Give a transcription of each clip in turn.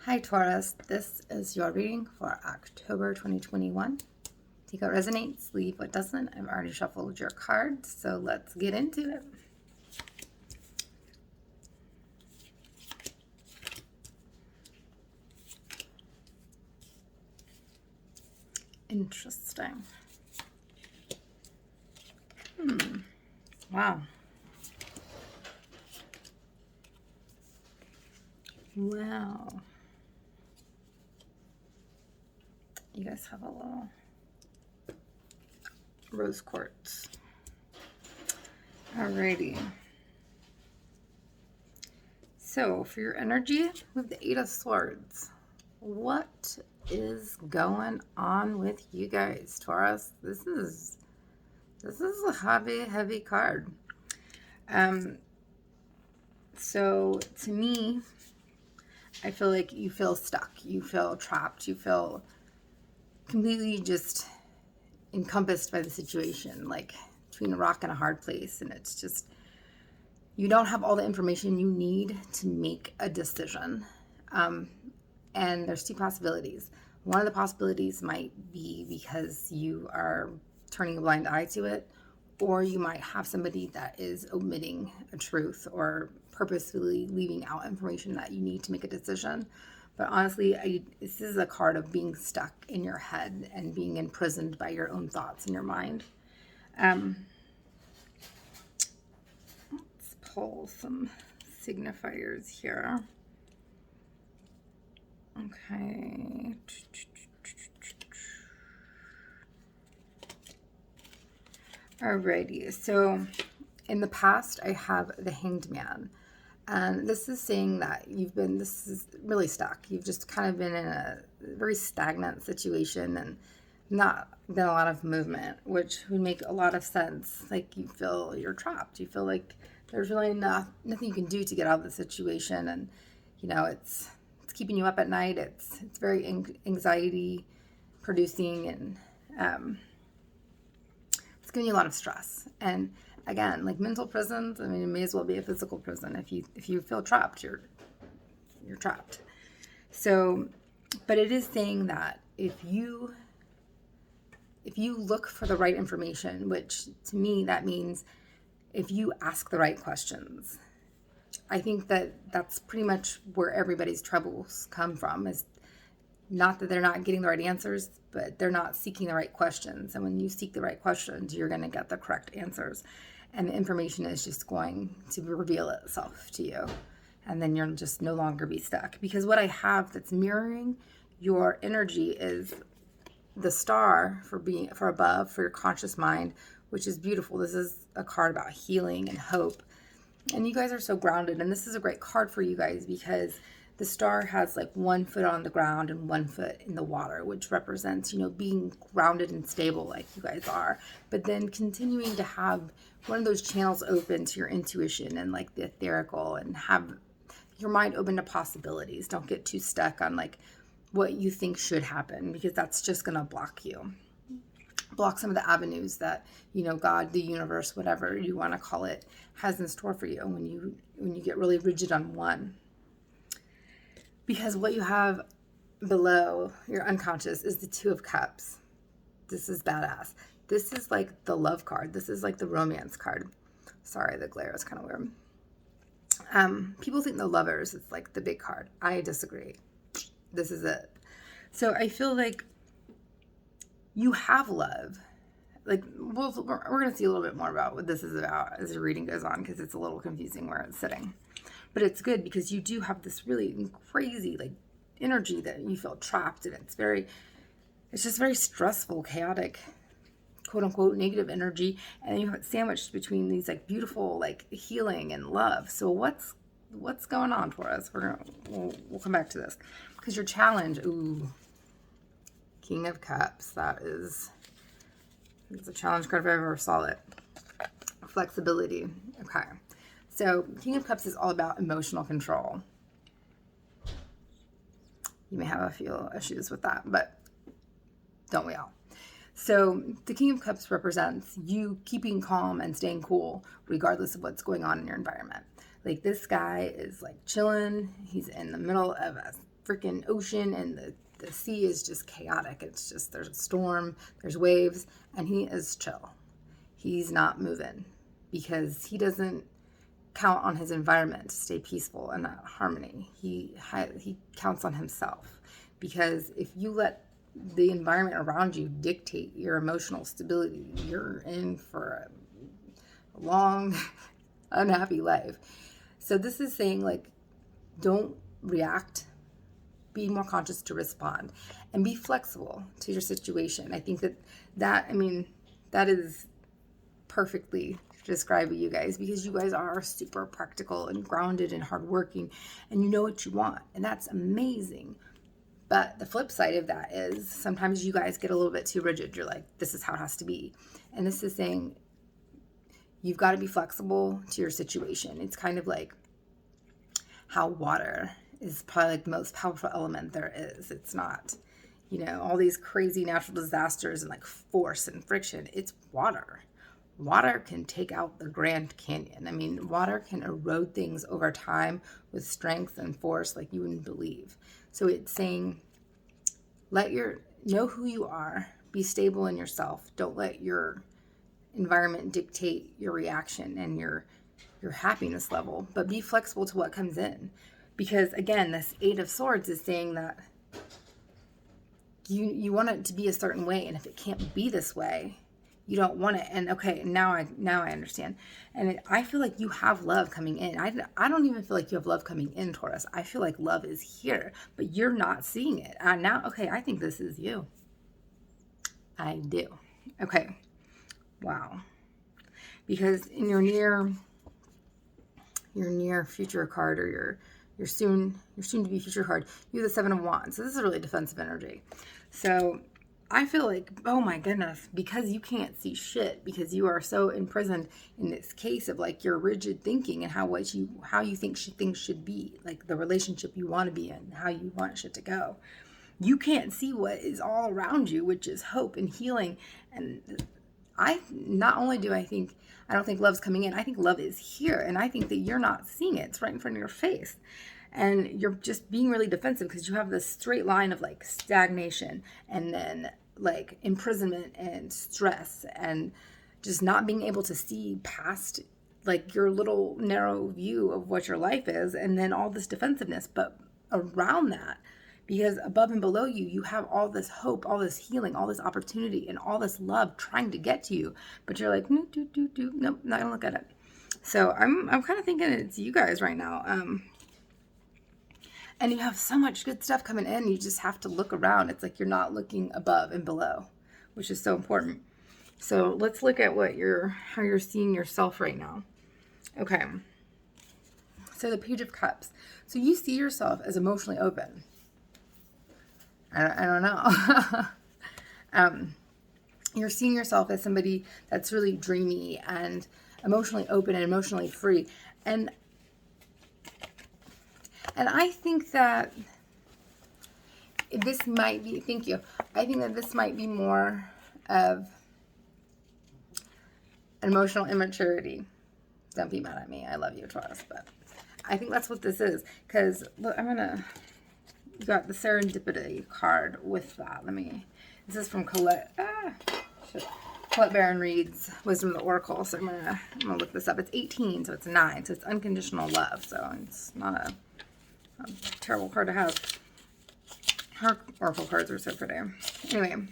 Hi Taurus, this is your reading for October 2021. Take what resonates, leave what doesn't. I've already shuffled your cards, so let's get into it. Interesting. Wow. Wow. You guys have a little rose quartz. Alrighty. So for your energy, we have the Eight of Swords. What is going on with you guys, Taurus? This is a heavy card. So to me, I feel like you feel stuck, you feel trapped, you feel completely just encompassed by the situation, like between a rock and a hard place. And it's just, you don't have all the information you need to make a decision. And there's two possibilities. One of the possibilities might be because you are turning a blind eye to it, or you might have somebody that is omitting a truth or purposefully leaving out information that you need to make a decision. But honestly, this is a card of being stuck in your head and being imprisoned by your own thoughts in your mind. Let's pull some signifiers here. Okay. Alrighty, so in the past, I have the Hanged Man. And this is saying that this is really stuck. You've just kind of been in a very stagnant situation and not been a lot of movement, which would make a lot of sense. Like you feel you're trapped. You feel like there's really nothing you can do to get out of the situation. And, it's keeping you up at night. It's very anxiety producing, and it's giving you a lot of stress. And again, like mental prisons, I mean, it may as well be a physical prison. If you feel trapped, you're trapped. So, but it is saying that if you look for the right information, which to me that means if you ask the right questions, I think that that's pretty much where everybody's troubles come from. Is not that they're not getting the right answers, but they're not seeking the right questions. And when you seek the right questions, you're going to get the correct answers. And the information is just going to reveal itself to you. And then you'll just no longer be stuck. Because what I have that's mirroring your energy is the star for above, for your conscious mind, which is beautiful. This is a card about healing and hope. And you guys are so grounded. And this is a great card for you guys because the star has like 1 foot on the ground and 1 foot in the water, which represents, being grounded and stable like you guys are, but then continuing to have one of those channels open to your intuition and like the etherical, and have your mind open to possibilities. Don't get too stuck on like what you think should happen, because that's just going to block some of the avenues that, God, the universe, whatever you want to call it, has in store for you when you get really rigid on one. Because what you have below your unconscious is the Two of Cups. This is badass. This is like the love card. This is like the romance card. Sorry, the glare is kind of weird. People think the Lovers is like the big card. I disagree. This is it. So I feel like you have love. Like, we're going to see a little bit more about what this is about as the reading goes on, because it's a little confusing where it's sitting. But it's good because you do have this really crazy like energy that you feel trapped, and it's just very stressful, chaotic, quote unquote negative energy, and you have it sandwiched between these like beautiful like healing and love. So what's going on for us? We'll come back to this, because your challenge, King of Cups, it's a challenge card if I ever saw it. Flexibility. Okay. So King of Cups is all about emotional control. You may have a few issues with that, but don't we all? So the King of Cups represents you keeping calm and staying cool regardless of what's going on in your environment. Like, this guy is like chilling. He's in the middle of a freaking ocean and the sea is just chaotic. It's just, there's a storm, there's waves, and he is chill. He's not moving because he doesn't count on his environment to stay peaceful and harmony. He counts on himself, because if you let the environment around you dictate your emotional stability, you're in for a long, unhappy life. So this is saying, like, don't react, be more conscious to respond, and be flexible to your situation. I think that is perfectly describing you guys, because you guys are super practical and grounded and hardworking, and you know what you want, and that's amazing. But the flip side of that is sometimes you guys get a little bit too rigid. You're like, this is how it has to be. And this is saying you've got to be flexible to your situation. It's kind of like how water is probably like the most powerful element there is. It's not, all these crazy natural disasters and like force and friction. It's water. Water can take out the Grand Canyon. I mean, water can erode things over time with strength and force like you wouldn't believe. So it's saying, know who you are, be stable in yourself. Don't let your environment dictate your reaction and your happiness level, but be flexible to what comes in. Because again, this Eight of Swords is saying that you want it to be a certain way, and if it can't be this way, you don't want it. And okay, now I understand. And I feel like you have love coming in. I don't even feel like you have love coming in, Taurus. I feel like love is here, but you're not seeing it. Now, okay, I think this is you. I do. Okay. Wow. Because in your near future card, or your soon to be future card, you have the Seven of Wands. So this is a really defensive energy. So I feel like, oh my goodness, because you can't see shit, because you are so imprisoned in this case of like your rigid thinking and how you think things should be, like the relationship you want to be in, how you want shit to go. You can't see what is all around you, which is hope and healing. And I don't think love's coming in. I think love is here, and I think that you're not seeing it. It's right in front of your face. And you're just being really defensive because you have this straight line of like stagnation, and then like imprisonment and stress, and just not being able to see past like your little narrow view of what your life is, and then all this defensiveness. But around that, because above and below you, you have all this hope, all this healing, all this opportunity, and all this love trying to get to you. But you're like, nope, not gonna look at it. So I'm kind of thinking it's you guys right now. And you have so much good stuff coming in. You just have to look around. It's like you're not looking above and below, which is so important. So let's look at how you're seeing yourself right now. Okay. So the Page of Cups. So you see yourself as emotionally open. I don't know. You're seeing yourself as somebody that's really dreamy and emotionally open and emotionally free. And I think that this might be, thank you. I think that this might be more of emotional immaturity. Don't be mad at me. I love you, Taurus, but I think that's what this is. Because, look, you got the Serendipity card with that. This is from Colette. Colette Baron reads Wisdom of the Oracle. So I'm gonna look this up. It's 18, so it's 9. So it's unconditional love. So it's not a terrible card to have. Her oracle cards are so pretty. Anyway,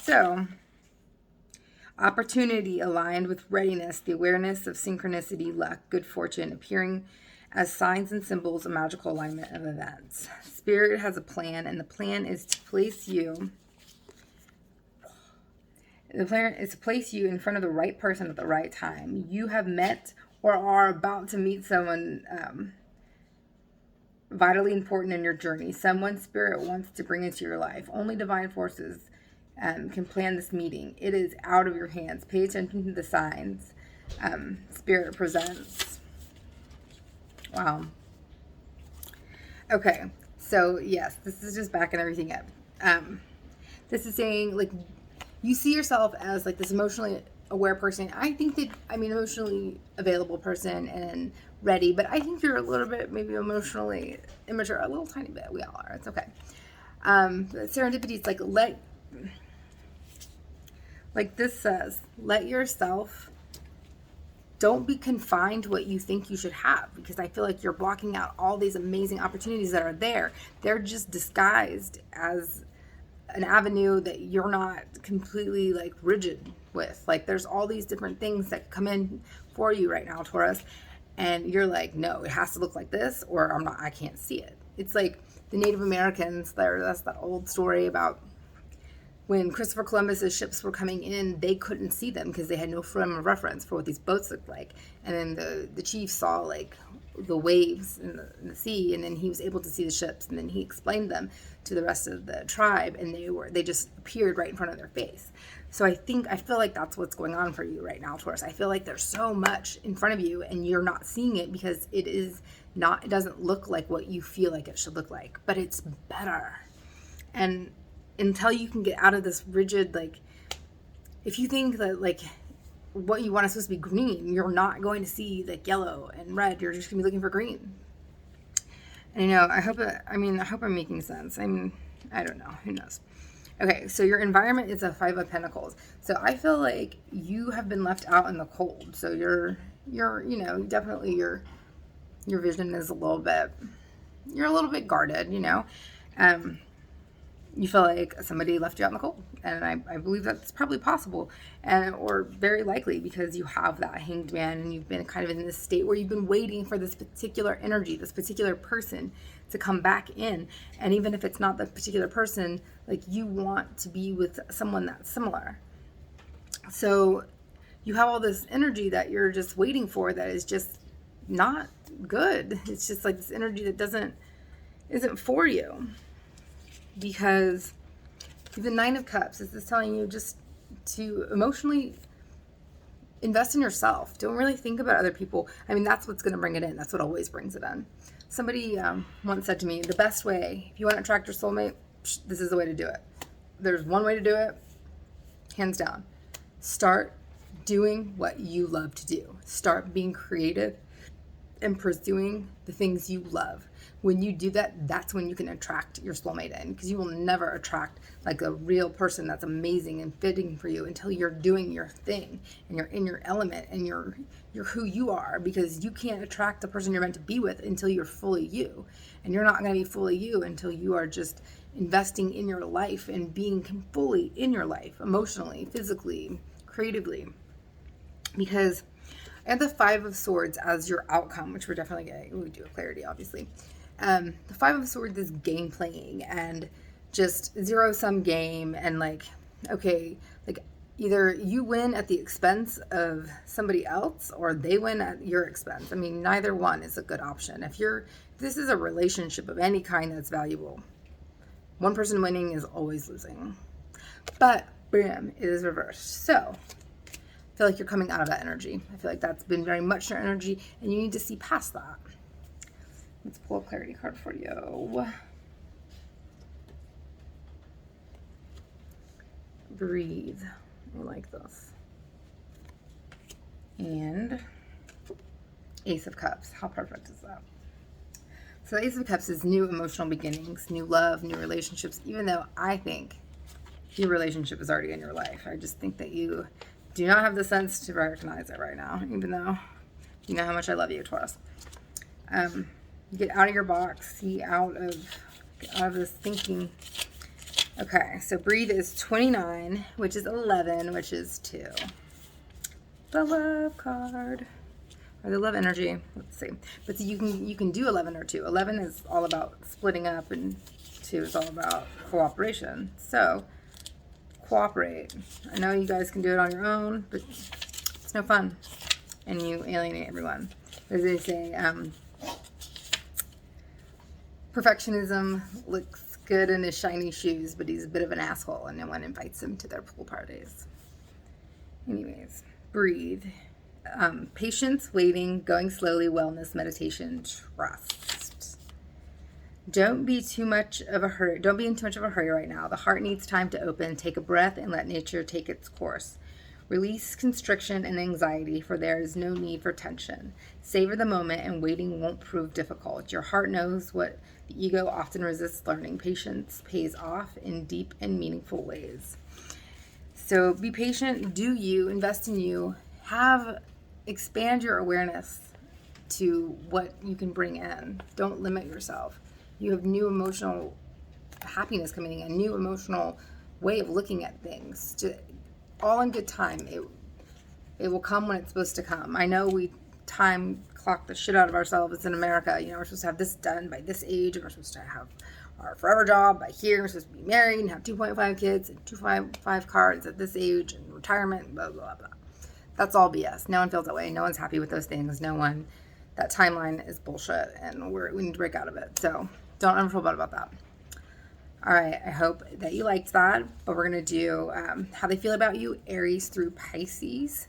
so opportunity aligned with readiness, the awareness of synchronicity, luck, good fortune appearing as signs and symbols of magical alignment of events. Spirit has a plan, and the plan is to place you. The plan is to place you in front of the right person at the right time. You have met or are about to meet someone vitally important in your journey. Someone Spirit wants to bring into your life. Only divine forces can plan this meeting. It is out of your hands. Pay attention to the signs Spirit presents. Wow. Okay, so yes, this is just backing everything up. This is saying, like, you see yourself as like this emotionally aware person. I think that, emotionally available person and ready, but I think you're a little bit maybe emotionally immature, a little tiny bit. We all are. It's okay. Serendipity is like this says, let yourself, don't be confined to what you think you should have, because I feel like you're blocking out all these amazing opportunities that are there. They're just disguised as an avenue that you're not completely like rigid with. Like there's all these different things that come in for you right now, Taurus, and you're like, no, it has to look like this or I can't see it. It's like the Native Americans, that's that old story about when Christopher Columbus's ships were coming in, they couldn't see them because they had no frame of reference for what these boats looked like. And then the chief saw like the waves in the sea, and then he was able to see the ships, and then he explained them to the rest of the tribe, and they just appeared right in front of their face. So I feel like that's what's going on for you right now, Taurus. I feel like there's so much in front of you and you're not seeing it because it doesn't look like what you feel like it should look like, but it's better. And until you can get out of this rigid, like, if you think that like what you want is supposed to be green, you're not going to see like yellow and red. You're just gonna be looking for green. And I hope I'm making sense. I mean, I don't know, who knows. Okay, so your environment is a 5 of Pentacles. So I feel like you have been left out in the cold. So you're definitely your vision is a little bit guarded, you feel like somebody left you out in the cold. And I believe that's probably possible, or very likely, because you have that Hanged Man and you've been kind of in this state where you've been waiting for this particular energy, this particular person to come back in. And even if it's not the particular person, like, you want to be with someone that's similar. So you have all this energy that you're just waiting for that is just not good. It's just like this energy that isn't for you. Because the 9 of Cups, this is telling you just to emotionally invest in yourself. Don't really think about other people. I mean, that's what's going to bring it in. That's what always brings it in. Somebody once said to me, the best way, if you want to attract your soulmate, this is the way to do it. There's one way to do it, hands down. Start doing what you love to do. Start being creative and pursuing the things you love. When you do that, that's when you can attract your soulmate in, because you will never attract like a real person that's amazing and fitting for you until you're doing your thing and you're in your element and you're who you are, because you can't attract the person you're meant to be with until you're fully you. And you're not going to be fully you until you are just investing in your life and being fully in your life, emotionally, physically, creatively. Because I have the 5 of Swords as your outcome, which we're definitely getting. We do have clarity, obviously. The 5 of Swords is game playing and just zero-sum game, and like, okay, like either you win at the expense of somebody else or they win at your expense. I mean, neither one is a good option. This is a relationship of any kind that's valuable. One person winning is always losing. But, bam, it is reversed. So, I feel like you're coming out of that energy. I feel like that's been very much your energy, and you need to see past that. Let's pull a clarity card for you. Breathe. I like this. And Ace of Cups. How perfect is that? So the Ace of Cups is new emotional beginnings, new love, new relationships, even though I think your relationship is already in your life. I just think that you do not have the sense to recognize it right now, even though you know how much I love you, Taurus. Get out of your box. See out of this thinking. Okay, so breathe is 29, which is 11, which is 2. The love card. Or the love energy. Let's see. But so you can do 11 or 2. 11 is all about splitting up, and 2 is all about cooperation. So, cooperate. I know you guys can do it on your own, but it's no fun. And you alienate everyone. As they say, perfectionism looks good in his shiny shoes, but he's a bit of an asshole and no one invites him to their pool parties. Anyways, breathe. Patience, waiting, going slowly, wellness, meditation, trust. Don't be in too much of a hurry. Don't be in too much of a hurry right now. The heart needs time to open. Take a breath and let nature take its course. Release constriction and anxiety, for there is no need for tension. Savor the moment, and waiting won't prove difficult. Your heart knows what the ego often resists learning. Patience pays off in deep and meaningful ways. So be patient, do you, invest in you, expand your awareness to what you can bring in. Don't limit yourself. You have new emotional happiness coming in, a new emotional way of looking at things. All in good time. It will come when it's supposed to come. I know we time clock the shit out of ourselves in America. We're supposed to have this done by this age, and we're supposed to have our forever job by here. We're supposed to be married and have 2.5 kids and 2.5 cars at this age, and retirement, blah, blah, blah. That's all BS. No one feels that way. No one's happy with those things. That timeline is bullshit, and we need to break out of it. So don't ever feel bad about that. All right, I hope that you liked that, but we're going to do how they feel about you, Aries through Pisces,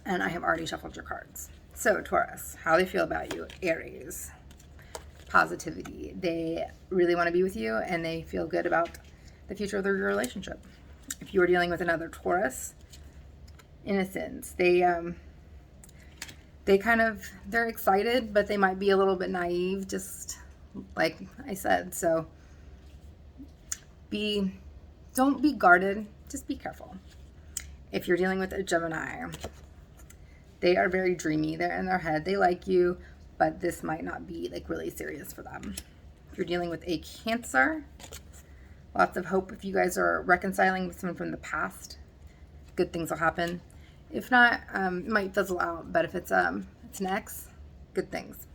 and I have already shuffled your cards. So Taurus, how they feel about you, Aries. Positivity. They really want to be with you, and they feel good about the future of their relationship. If you are dealing with another Taurus, innocence. They're excited, but they might be a little bit naive, just like I said. So don't be guarded, just be careful. If you're dealing with a Gemini, they are very dreamy. They're in their head. They like you, but this might not be really serious for them. If you're dealing with a Cancer, lots of hope. If you guys are reconciling with someone from the past, good things will happen. If not, it might fizzle out, but if it's an ex, good things.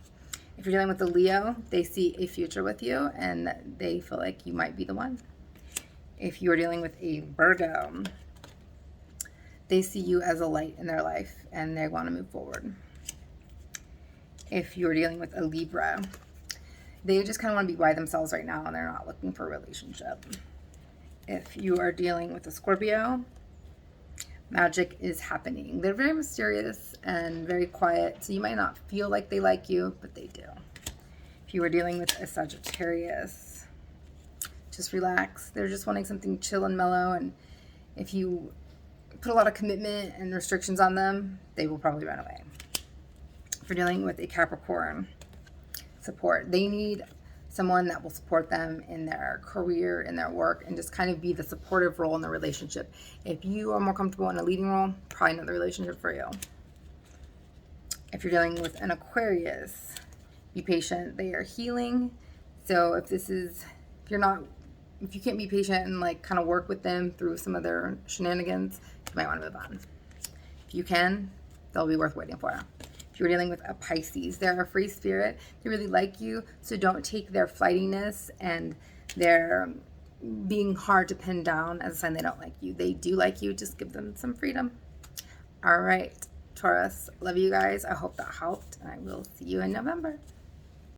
If you're dealing with a Leo, they see a future with you, and they feel like you might be the one. If you're dealing with a Virgo, they see you as a light in their life, and they want to move forward. If you're dealing with a Libra, they just kind of want to be by themselves right now, and they're not looking for a relationship. If you are dealing with a Scorpio, magic is happening. They're very mysterious and very quiet, so you might not feel like they like you, but they do. If you were dealing with a Sagittarius, just relax. They're just wanting something chill and mellow, and if you put a lot of commitment and restrictions on them, they will probably run away. If you're dealing with a Capricorn, support. They need someone that will support them in their career, in their work, and just kind of be the supportive role in the relationship. If you are more comfortable in a leading role, probably not the relationship for you. If you're dealing with an Aquarius, be patient. They are healing. So if you can't be patient and kind of work with them through some of their shenanigans, you might want to move on. If you can, they'll be worth waiting for. If you're dealing with a Pisces, they're a free spirit. They really like you, so don't take their flightiness and their being hard to pin down as a sign they don't like you. They do like you. Just give them some freedom. All right, Taurus, love you guys. I hope that helped, and I will see you in November.